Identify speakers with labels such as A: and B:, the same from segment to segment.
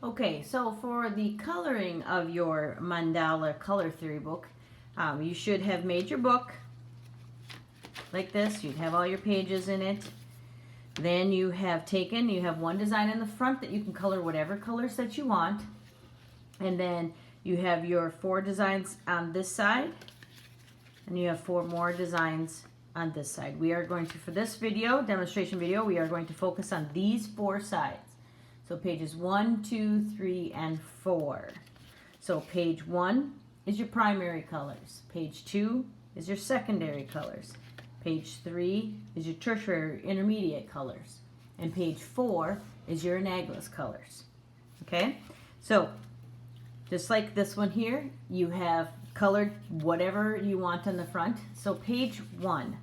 A: Okay, so for the coloring of your mandala color theory book, you should have made your book like this. You'd have all your pages in it. Then you have one design in the front that you can color whatever colors that you want. And then you have your 4 designs on this side. And you have 4 more designs on this side. We are going to, for this video, demonstration video, we are going to focus on these 4 sides. So pages 1, 2, 3, and 4. So page 1 is your primary colors. Page 2 is your secondary colors. Page 3 is your tertiary intermediate colors. And page 4 is your analogous colors. Okay? So, just like this one here, you have colored whatever you want on the front. So page 1,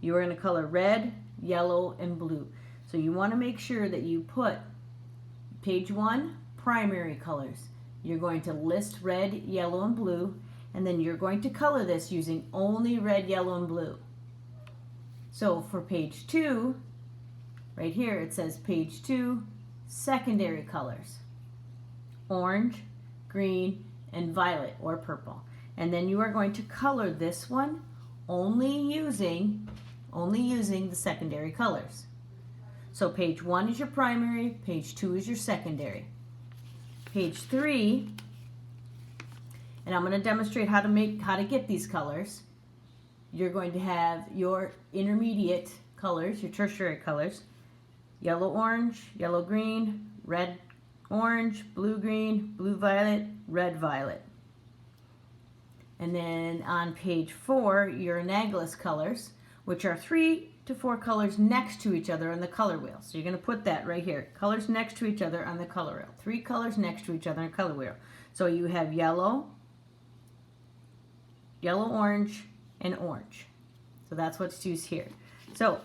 A: you are going to color red, yellow, and blue. So you want to make sure that you put page 1, primary colors. You're going to list red, yellow, and blue, and then you're going to color this using only red, yellow, and blue. So for page 2, right here it says page 2, secondary colors. Orange, green, and violet or purple. And then you are going to color this one only using the secondary colors. So page 1 is your primary, page 2 is your secondary. Page 3, and I'm going to demonstrate how to get these colors. You're going to have your intermediate colors, your tertiary colors, yellow orange, yellow green, red orange, blue green, blue violet, red violet. And then on page 4, your analogous colors, which are 3 to 4 colors next to each other on the color wheel. So you're going to put that right here. Colors next to each other on the color wheel. 3 colors next to each other on the color wheel. So you have yellow, yellow orange, and orange. So that's what's used here. So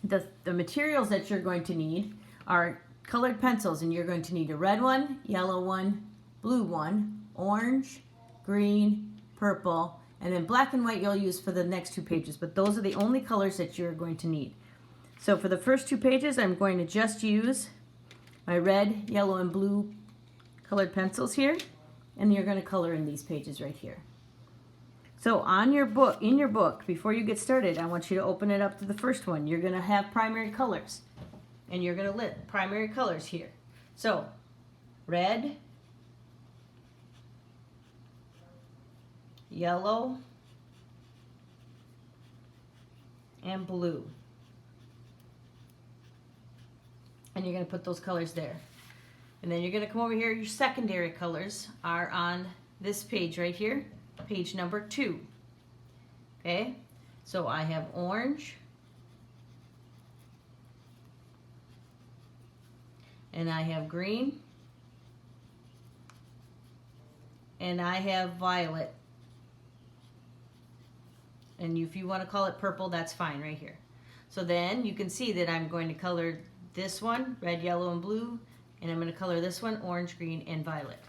A: the materials that you're going to need are colored pencils, and you're going to need a red one, yellow one, blue one, orange, green, purple, and then black and white you'll use for the next 2 pages, but those are the only colors that you're going to need. So for the first 2 pages, I'm going to just use my red, yellow, and blue colored pencils here, and you're going to color in these pages right here. So on your book, in your book, before you get started, I want you to open it up to the first one. You're going to have primary colors, and you're going to list primary colors here. So red, yellow, and blue. And you're going to put those colors there. And then you're going to come over here. Your secondary colors are on this page right here, page number 2. Okay? So I have orange, and I have green, and I have violet. And if you want to call it purple, that's fine right here. So then you can see that I'm going to color this one red, yellow, and blue, and I'm going to color this one orange, green, and violet.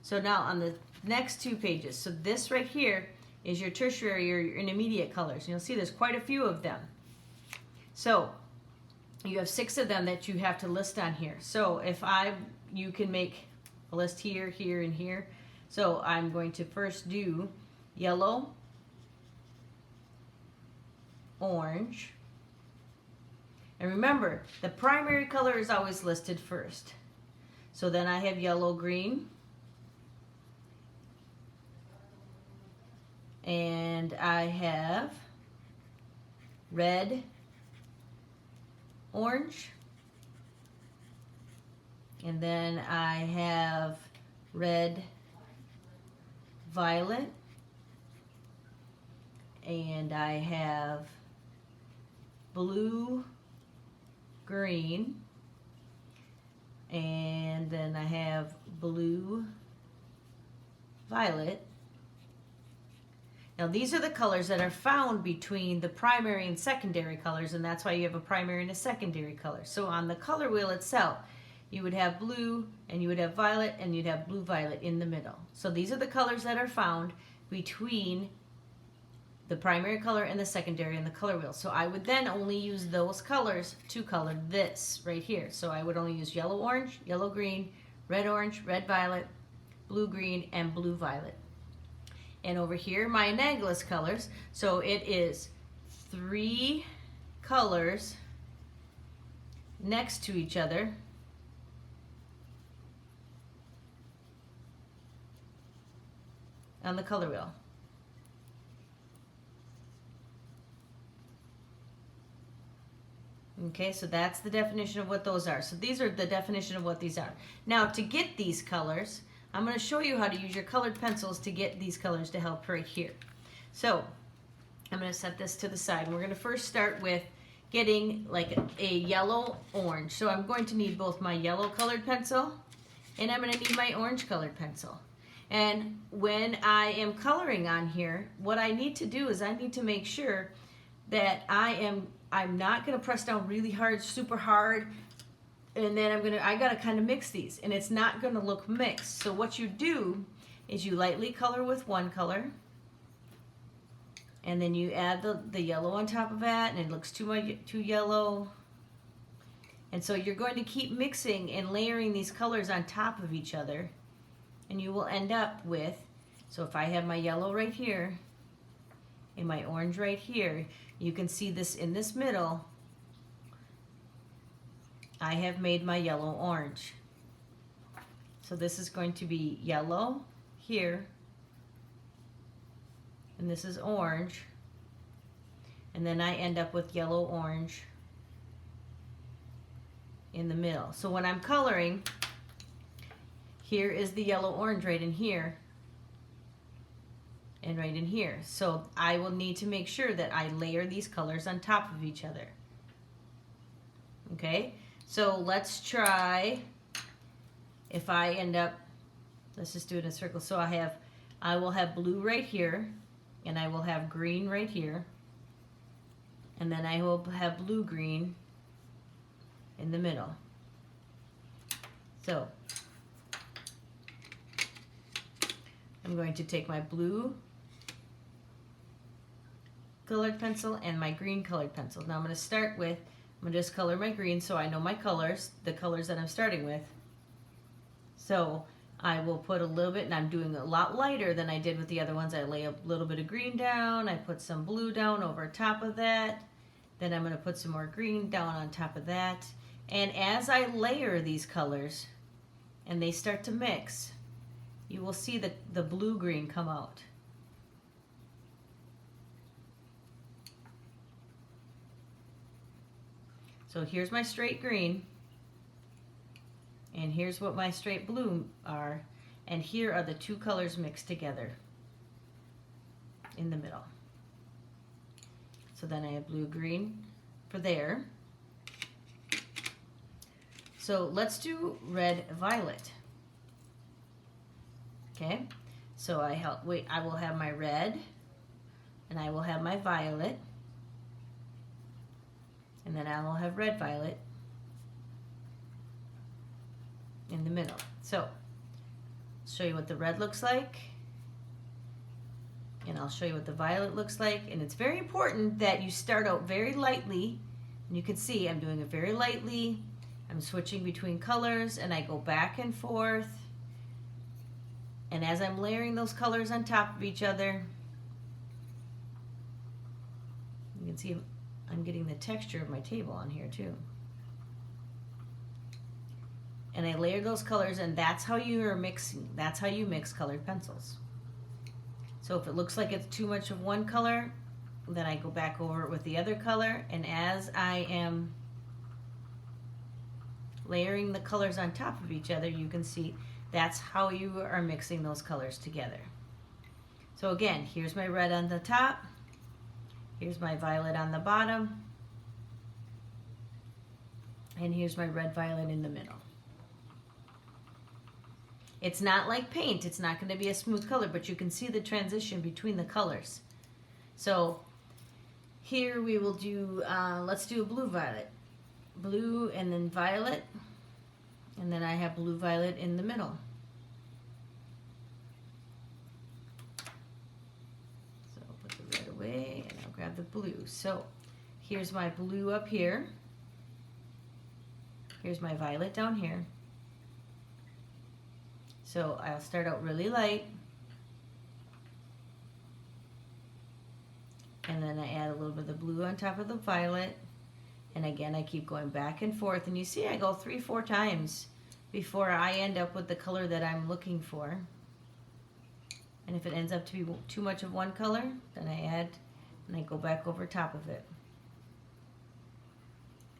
A: So now on the next 2 pages, so this right here is your tertiary or your intermediate colors. And you'll see there's quite a few of them. So you have 6 of them that you have to list on here. So you can make a list here, here, and here. So I'm going to first do yellow, orange, and remember the primary color is always listed first. So then I have yellow, green, and I have red, orange, and then I have red, violet, and I have blue, green, and then I have blue, violet. Now these are the colors that are found between the primary and secondary colors, and that's why you have a primary and a secondary color. So on the color wheel itself, you would have blue, and you would have violet, and you'd have blue-violet in the middle. So these are the colors that are found between the primary color and the secondary in the color wheel. So I would then only use those colors to color this right here. So I would only use yellow orange, yellow green, red orange, red violet, blue green, and blue violet. And over here, my analogous colors. So it is 3 colors next to each other. On the color wheel. Okay, so that's the definition of what those are. So these are the definition of what these are. Now to get these colors, I'm going to show you how to use your colored pencils to get these colors to help right here. So I'm going to set this to the side. We're going to first start with getting like a yellow orange. So I'm going to need both my yellow colored pencil and I'm going to need my orange colored pencil. And when I am coloring on here, what I need to do is I need to make sure that I'm not going to press down really hard, super hard, and then I got to kind of mix these, and it's not going to look mixed. So what you do is you lightly color with one color, and then you add the yellow on top of that, and it looks too yellow. And so you're going to keep mixing and layering these colors on top of each other, and you will end up with, so if I have my yellow right here and my orange right here, you can see this in this middle, I have made my yellow orange. So this is going to be yellow here, and this is orange, and then I end up with yellow orange in the middle. So when I'm coloring, here is the yellow orange right in here and right in here. So I will need to make sure that I layer these colors on top of each other. Okay, so let's try, if I end up, let's just do it in a circle. So I will have blue right here, and I will have green right here, and then I will have blue-green in the middle. So I'm going to take my blue colored pencil and my green colored pencil. Now I'm going to start with, I'm going to just color my green so I know my colors, the colors that I'm starting with. So I will put a little bit, and I'm doing a lot lighter than I did with the other ones. I lay a little bit of green down, I put some blue down over top of that, then I'm going to put some more green down on top of that. And as I layer these colors and they start to mix, you will see the blue-green come out. So here's my straight green, and here's what my straight blue are, and here are the two colors mixed together in the middle. So then I have blue-green for there. So let's do red-violet. Okay, so I will have my red, and I will have my violet, and then I will have red-violet in the middle. So I'll show you what the red looks like, and I'll show you what the violet looks like. And it's very important that you start out very lightly, and you can see I'm doing it very lightly. I'm switching between colors, and I go back and forth. And as I'm layering those colors on top of each other, you can see I'm getting the texture of my table on here too. And I layer those colors, and that's how you are mixing. That's how you mix colored pencils. So if it looks like it's too much of one color, then I go back over it with the other color. And as I am layering the colors on top of each other, you can see that's how you are mixing those colors together. So again, here's my red on the top, here's my violet on the bottom, and here's my red-violet in the middle. It's not like paint, it's not going to be a smooth color, but you can see the transition between the colors. So here we will do, let's do a blue-violet. Blue and then violet, and then I have blue-violet in the middle. So I'll put the red away, and I'll grab the blue. So here's my blue up here. Here's my violet down here. So I'll start out really light, and then I add a little bit of the blue on top of the violet, and again I keep going back and forth, and you see I go 3-4 times before I end up with the color that I'm looking for. And if it ends up to be too much of one color, then I add and I go back over top of it.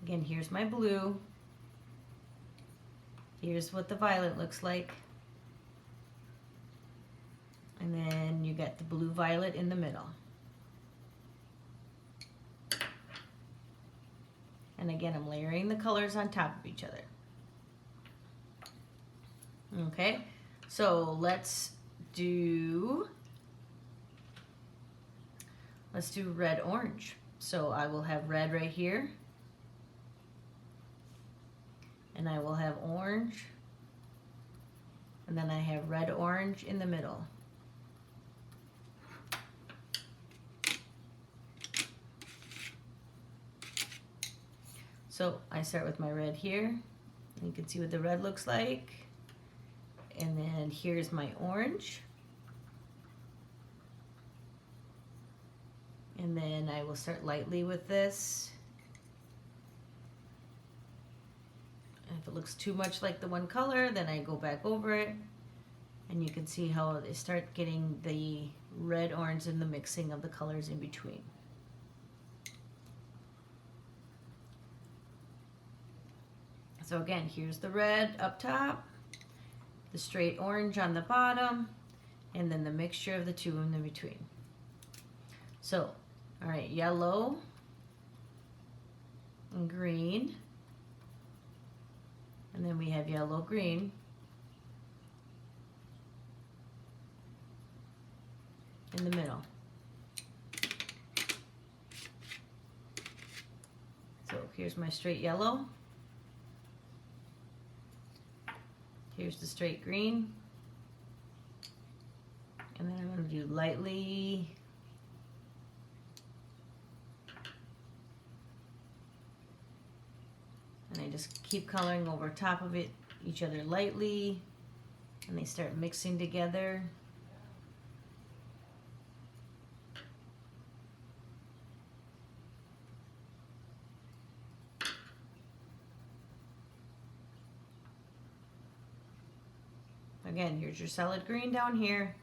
A: Again, here's my blue. Here's what the violet looks like. And then you get the blue violet in the middle. And again, I'm layering the colors on top of each other. Okay, so let's do red orange. So I will have red right here, and I will have orange, and then I have red orange in the middle. So I start with my red here, and you can see what the red looks like. And then here's my orange. And then I will start lightly with this. And if it looks too much like the one color, then I go back over it. And you can see how they start getting the red, orange, and the mixing of the colors in between. So again, here's the red up top, the straight orange on the bottom, and then the mixture of the two in the between. So, all right, yellow and green, and then we have yellow, green, in the middle. So here's my straight yellow. Here's the straight green, and then I'm going to do lightly, and I just keep coloring over top of it, each other lightly, and they start mixing together. Again, here's your solid green down here,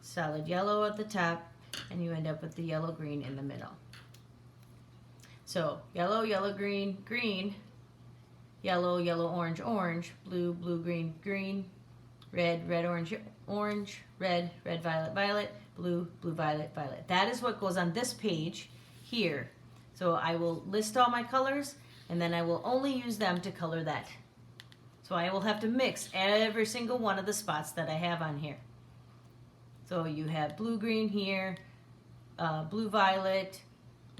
A: solid yellow at the top, and you end up with the yellow green in the middle. So yellow, yellow, green, green, yellow, yellow, orange, orange, blue, blue, green, green, red, red, orange, orange, red, red, violet, violet, blue, blue, violet, violet. That is what goes on this page here. So I will list all my colors, and then I will only use them to color that. So I will have to mix every single one of the spots that I have on here. So you have blue-green here, blue-violet,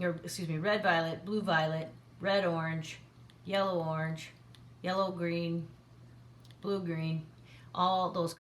A: or excuse me, red-violet, blue-violet, red-orange, yellow-orange, yellow-green, blue-green, all those